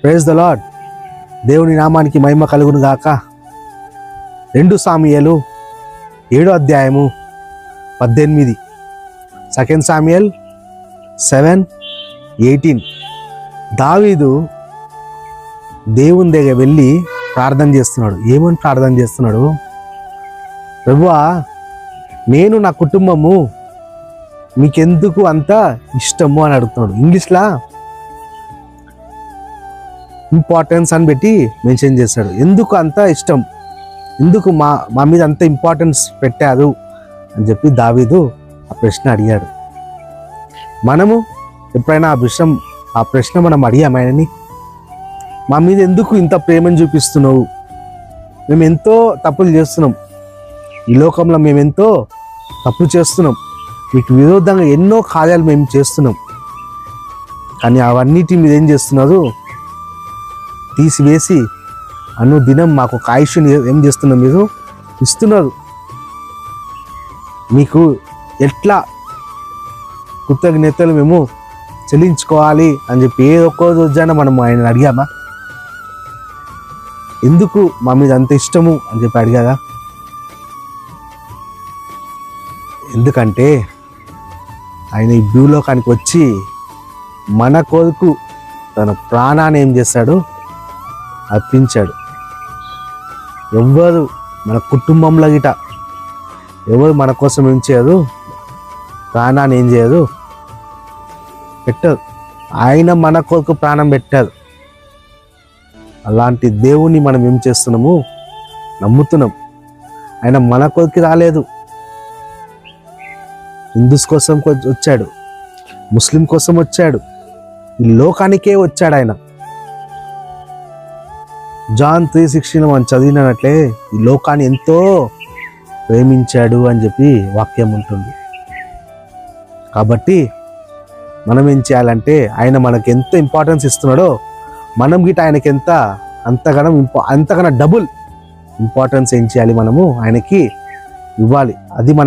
Praise the lord. దేవుని నామానికి మహిమ కలుగును గాక. 2 సాముయేలు 7వ అధ్యాయము 18. 2 సాముయేల్ 7:18. దావీదు దేవుని దగ్గర వెళ్ళి ప్రార్థన చేస్తున్నాడు. ఏమని ప్రార్థన చేస్తున్నాడు? ప్రభువా, నేను నా కుటుంబము మీకెందుకు అంత ఇష్టము అని అడుగుతున్నాడు. ఇంగ్లీష్లా ఇంపార్టెన్స్ అని పెట్టి మెన్షన్ చేశాడు. ఎందుకు అంత ఇష్టం, ఎందుకు మా మీద అంత ఇంపార్టెన్స్ పెట్టారు అని చెప్పి దావీదు ఆ ప్రశ్న అడిగాడు. మనము ఎప్పుడైనా ఆ ప్రశ్న మనం అడిగామని, మా మీద ఎందుకు ఇంత ప్రేమను చూపిస్తున్నావు? మేము ఎంతో తప్పులు చేస్తున్నాం, ఈ లోకంలో మేము ఎంతో తప్పులు చేస్తున్నాం, మీకు విరోధంగా ఎన్నో కార్యాలు మేము చేస్తున్నాం, కానీ అవన్నిటి మీద ఏం చేస్తున్నారు? తీసివేసి అనుదినం మాకు ఒక ఆయుష్ని ఏం చేస్తున్నారు? మీరు ఇస్తున్నారు. మీకు ఎట్లా కృతజ్ఞతలు మేము చెల్లించుకోవాలి అని చెప్పి ఏ ఒక్క రోజైనా మనం ఆయన అడిగామా? ఎందుకు మా మీద అంత ఇష్టము అని చెప్పి అడిగారా? ఎందుకంటే ఆయన ఈ భూలోకానికి వచ్చి మన కొరకు తన ప్రాణాన్ని ఏం చేశాడు? అర్పించాడు. ఎవరు మన కుటుంబంలో గిట ఎవరు మన కోసం ఏం చేయదు? ప్రాణాన్ని ఏం చేయదు? పెట్టదు. ఆయన మన కొరకు ప్రాణం పెట్టారు. అలాంటి దేవుణ్ణి మనం ఏం చేస్తున్నాము? నమ్ముతున్నాం. ఆయన మన కొరకు రాలేదు, హిందూస్ కోసం వచ్చాడు, ముస్లిం కోసం వచ్చాడు, ఈ లోకానికే వచ్చాడు ఆయన. జాన్ 3:16 మనం చదివినట్లే ఈ లోకాన్ని ఎంతో ప్రేమించాడు అని చెప్పి వాక్యం ఉంటుంది. కాబట్టి మనం ఏం చేయాలంటే, ఆయన మనకి ఎంత ఇంపార్టెన్స్ ఇస్తున్నాడో మనం గిట ఆయనకి అంతకన్నా డబుల్ ఇంపార్టెన్స్ ఏం చేయాలి? మనము ఆయనకి ఇవ్వాలి. అది మన